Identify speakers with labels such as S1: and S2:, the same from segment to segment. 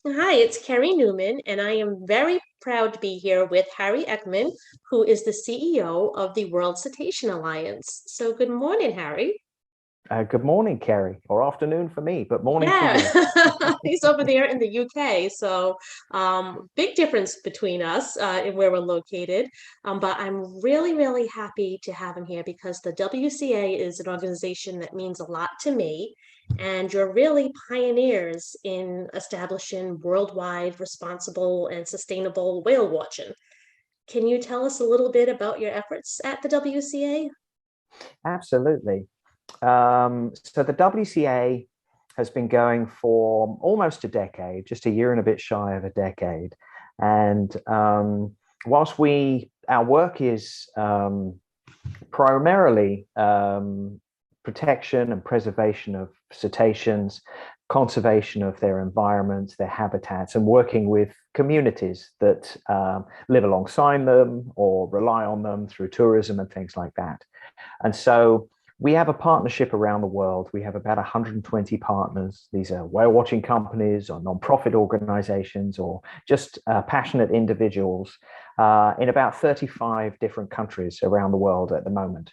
S1: Hi, it's Carrie Newman, and I am very proud to be here with Harry Eckman, who is the CEO of the World Cetacean Alliance. So, good morning, Harry.
S2: Good morning, Kerry, or afternoon for me, but morning for
S1: Yeah,
S2: you.
S1: he's over there in the UK, so big difference between us in where we're located. But I'm really, really happy to have him here because the WCA is an organization that means a lot to me, and you're really pioneers in establishing worldwide responsible and sustainable whale watching. Can you tell us a little bit about your efforts at the WCA?
S2: Absolutely. So the WCA has been going for almost a decade, just a year and a bit shy of a decade. And whilst our work is primarily protection and preservation of cetaceans, conservation of their environments, their habitats, and working with communities that live alongside them or rely on them through tourism and things like that. And so we have a partnership around the world. We have about 120 partners. These are whale watching companies or non-profit organizations or just passionate individuals in about 35 different countries around the world at the moment.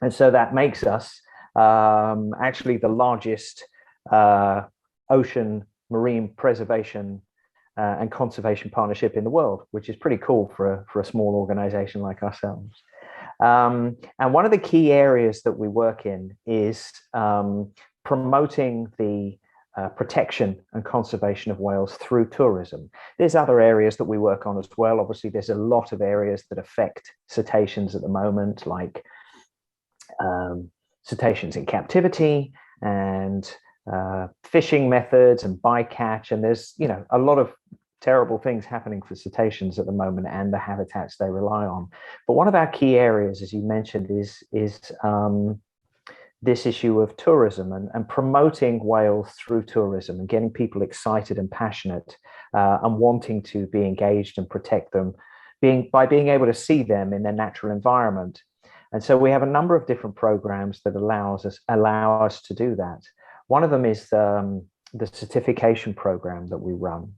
S2: And so that makes us actually the largest ocean marine preservation and conservation partnership in the world, which is pretty cool for a small organization like ourselves. And one of the key areas that we work in is promoting the protection and conservation of whales through tourism. There's other areas that we work on as well. Obviously, there's a lot of areas that affect cetaceans at the moment, like cetaceans in captivity and fishing methods and bycatch. And there's, a lot of terrible things happening for cetaceans at the moment and the habitats they rely on. But one of our key areas, as you mentioned, is this issue of tourism and promoting whales through tourism and getting people excited and passionate and wanting to be engaged and protect them by being able to see them in their natural environment. And so we have a number of different programs that allow us to do that. One of them is the certification program that we run,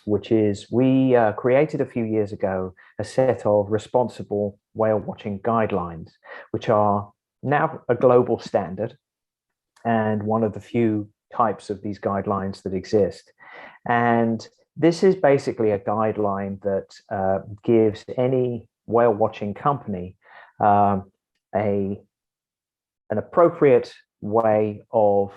S2: which is we created a few years ago a set of responsible whale watching guidelines, which are now a global standard and one of the few types of these guidelines that exist. And this is basically a guideline that gives any whale watching company an appropriate way of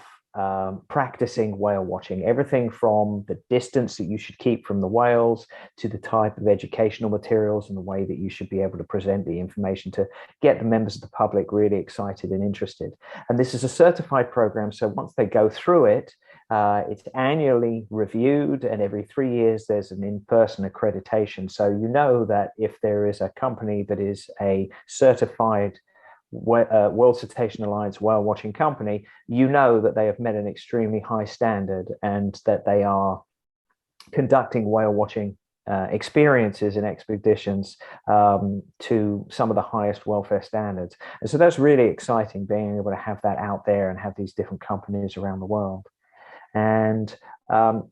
S2: practicing whale watching, everything from the distance that you should keep from the whales to the type of educational materials and the way that you should be able to present the information to get the members of the public really excited and interested. And this is a certified program. So once they go through it, it's annually reviewed, and every 3 years there's an in-person accreditation. So you know that if there is a company that is a certified World Cetacean Alliance whale watching company, you know that they have met an extremely high standard and that they are conducting whale watching experiences and expeditions to some of the highest welfare standards. And so that's really exciting, being able to have that out there and have these different companies around the world. And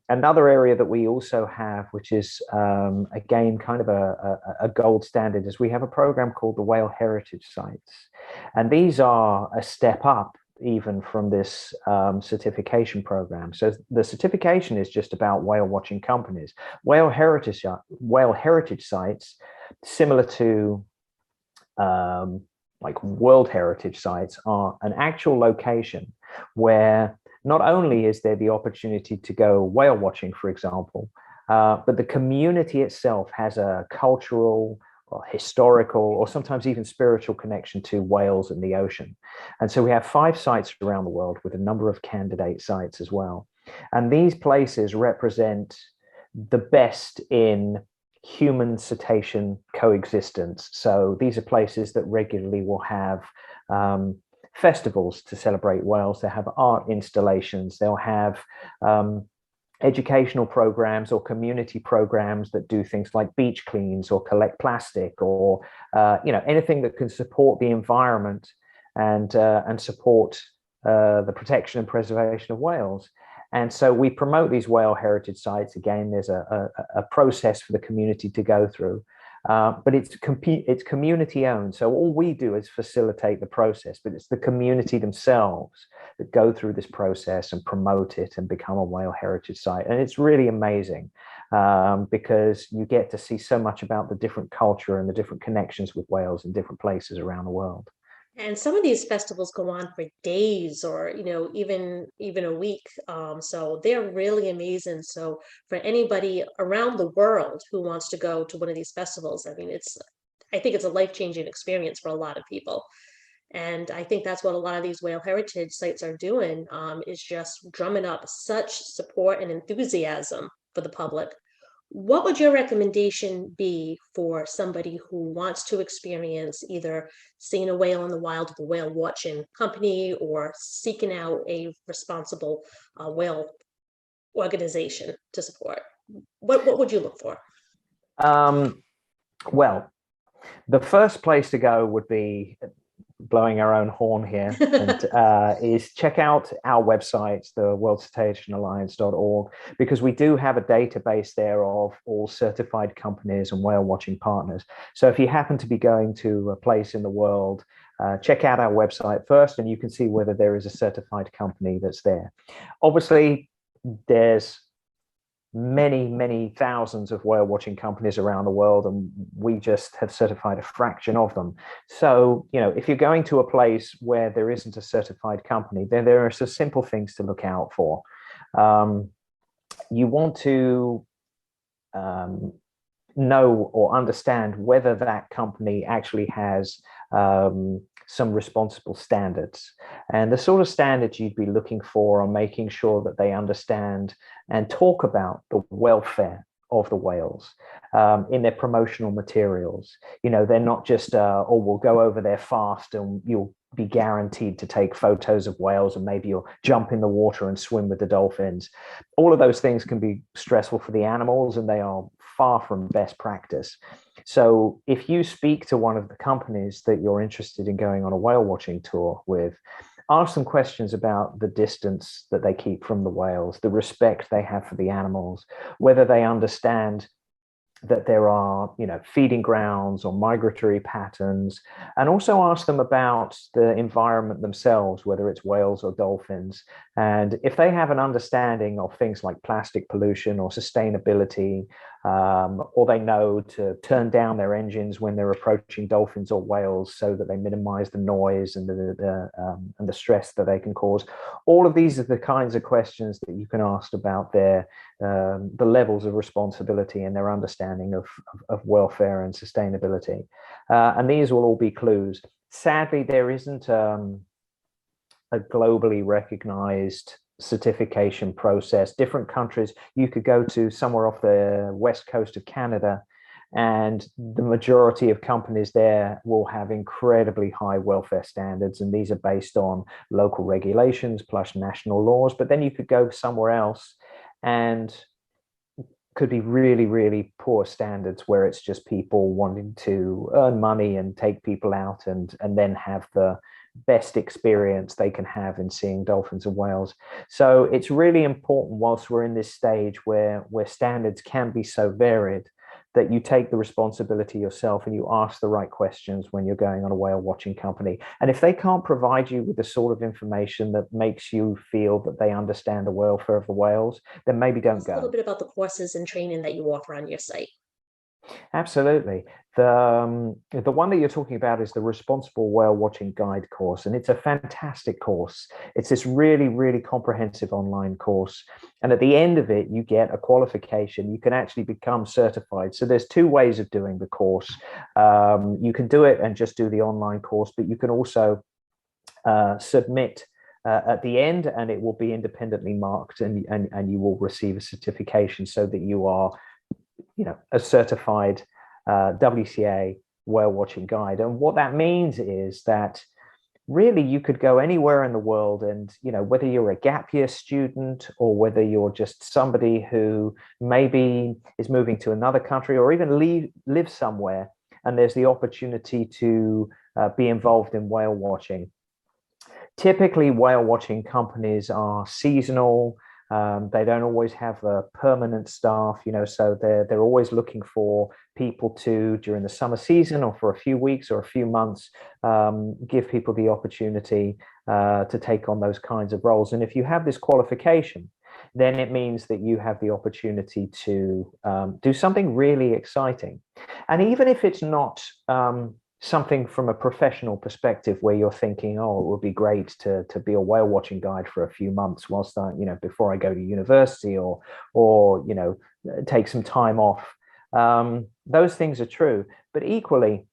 S2: another area that we also have, which is again kind of a gold standard, is we have a program called the Whale Heritage Sites. And these are a step up even from this certification program. So the certification is just about whale watching companies. Whale heritage sites, similar to like World Heritage Sites, are an actual location where not only is there the opportunity to go whale watching, for example, but the community itself has a cultural or historical or sometimes even spiritual connection to whales and the ocean. And so we have 5 sites around the world with a number of candidate sites as well. And these places represent the best in human cetacean coexistence. So these are places that regularly will have festivals to celebrate whales. They have art installations. They'll have educational programs or community programs that do things like beach cleans or collect plastic or anything that can support the environment and support the protection and preservation of whales. And so we promote these whale heritage sites. Again, there's a process for the community to go through, but it's community owned. So all we do is facilitate the process, but it's the community themselves that go through this process and promote it and become a whale heritage site. And it's really amazing because you get to see so much about the different culture and the different connections with whales in different places around the world.
S1: And some of these festivals go on for days or, even a week. So they're really amazing. So for anybody around the world who wants to go to one of these festivals, I mean, I think it's a life-changing experience for a lot of people. And I think that's what a lot of these whale heritage sites are doing, is just drumming up such support and enthusiasm for the public. What would your recommendation be for somebody who wants to experience either seeing a whale in the wild with a whale watching company or seeking out a responsible whale organization to support? What would you look for?
S2: Um, well, the first place to go would be, blowing our own horn here, and is check out our website, the worldcetaceanalliance.org, because we do have a database there of all certified companies and whale watching partners. So if you happen to be going to a place in the world, check out our website first, and you can see whether there is a certified company that's there. Obviously, there's many thousands of whale watching companies around the world, and we just have certified a fraction of them. So if you're going to a place where there isn't a certified company, then there are some simple things to look out for. You want to know or understand whether that company actually has some responsible standards. And the sort of standards you'd be looking for are making sure that they understand and talk about the welfare of the whales in their promotional materials. They're not just, oh, we'll go over there fast and you'll be guaranteed to take photos of whales and maybe you'll jump in the water and swim with the dolphins. All of those things can be stressful for the animals, and they are far from best practice. So if you speak to one of the companies that you're interested in going on a whale watching tour with, ask them questions about the distance that they keep from the whales, the respect they have for the animals, whether they understand that there are, feeding grounds or migratory patterns, and also ask them about the environment themselves, whether it's whales or dolphins. And if they have an understanding of things like plastic pollution or sustainability, or they know to turn down their engines when they're approaching dolphins or whales so that they minimize the noise and the stress that they can cause. All of these are the kinds of questions that you can ask about the levels of responsibility and their understanding of welfare and sustainability. And these will all be clues. Sadly, there isn't a globally recognized certification process. Different countries, you could go to somewhere off the west coast of Canada, and the majority of companies there will have incredibly high welfare standards, and these are based on local regulations plus national laws. But then you could go somewhere else and could be really poor standards, where it's just people wanting to earn money and take people out and then have the best experience they can have in seeing dolphins and whales. So it's really important, whilst we're in this stage where standards can be so varied, that you take the responsibility yourself and you ask the right questions when you're going on a whale watching company. And if they can't provide you with the sort of information that makes you feel that they understand the welfare of the whales, then maybe don't go.
S1: A little bit about the courses and training that you offer on your site.
S2: Absolutely. The one that you're talking about is the Responsible Whale Watching Guide course, and it's a fantastic course. It's this really comprehensive online course, and at the end of it, you get a qualification. You can actually become certified. So there's two ways of doing the course. You can do it and just do the online course, but you can also submit at the end, and it will be independently marked, and you will receive a certification so that you are a certified WCA whale watching guide. And what that means is that really you could go anywhere in the world, and whether you're a gap year student or whether you're just somebody who maybe is moving to another country or even live somewhere, and there's the opportunity to be involved in whale watching. Typically, whale watching companies are seasonal. They don't always have a permanent staff, so they're always looking for people to, during the summer season or for a few weeks or a few months, give people the opportunity to take on those kinds of roles. And if you have this qualification, then it means that you have the opportunity to do something really exciting. And even if it's not something from a professional perspective where you're thinking, oh, it would be great to be a whale watching guide for a few months whilst I, before I go to university or take some time off. Those things are true. But equally,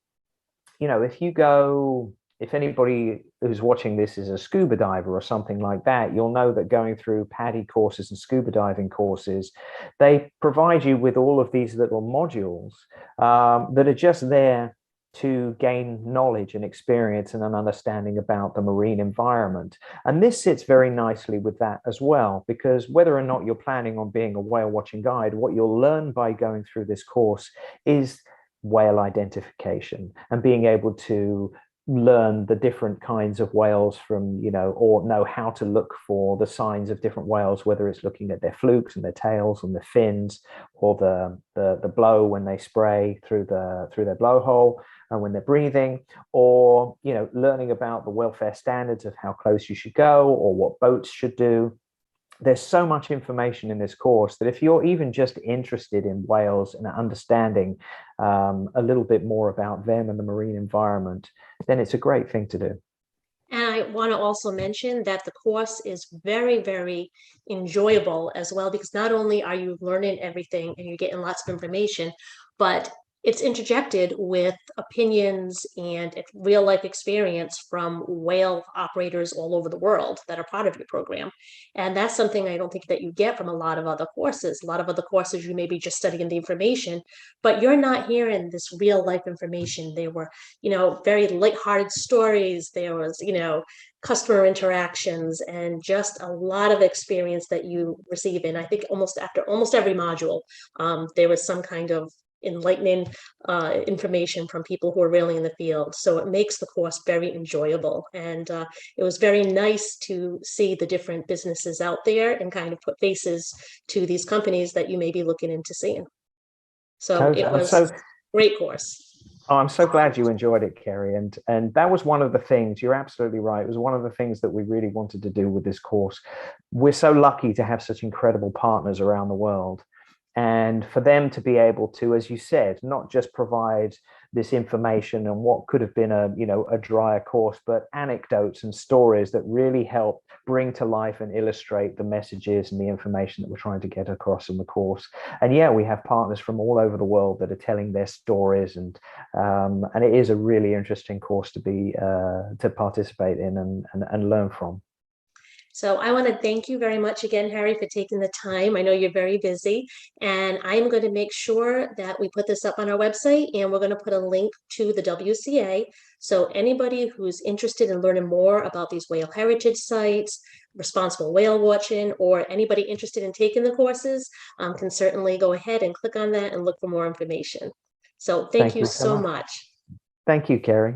S2: if anybody who's watching this is a scuba diver or something like that, you'll know that going through PADI courses and scuba diving courses, they provide you with all of these little modules that are just there to gain knowledge and experience and an understanding about the marine environment. And this sits very nicely with that as well, because whether or not you're planning on being a whale watching guide, what you'll learn by going through this course is whale identification and being able to learn the different kinds of whales from, or know how to look for the signs of different whales, whether it's looking at their flukes and their tails and their fins, or the blow when they spray through their blowhole and when they're breathing, or learning about the welfare standards of how close you should go or what boats should do. There's so much information in this course that if you're even just interested in whales and understanding a little bit more about them and the marine environment, then it's a great thing to do.
S1: And I want to also mention that the course is very, very enjoyable as well, because not only are you learning everything and you're getting lots of information, but it's interjected with opinions and real life experience from whale operators all over the world that are part of your program. And that's something I don't think that you get from a lot of other courses. A lot of other courses, you may be just studying the information, but you're not hearing this real life information. There were, very lighthearted stories. There was, customer interactions and just a lot of experience that you receive. And I think after almost every module, there was some kind of enlightening information from people who are really in the field. So it makes the course very enjoyable. And it was very nice to see the different businesses out there and kind of put faces to these companies that you may be looking into seeing. So it was a great course.
S2: Oh, I'm so glad you enjoyed it, Kerry. And that was one of the things, you're absolutely right. It was one of the things that we really wanted to do with this course. We're so lucky to have such incredible partners around the world. And for them to be able to, as you said, not just provide this information and what could have been a drier course, but anecdotes and stories that really help bring to life and illustrate the messages and the information that we're trying to get across in the course. And yeah, we have partners from all over the world that are telling their stories, and it is a really interesting course to participate in and learn from.
S1: So I want to thank you very much again, Harry, for taking the time. I know you're very busy, and I'm going to make sure that we put this up on our website, and we're going to put a link to the WCA. So anybody who's interested in learning more about these whale heritage sites, responsible whale watching, or anybody interested in taking the courses can certainly go ahead and click on that and look for more information. So thank you so much.
S2: Thank you, Kerry.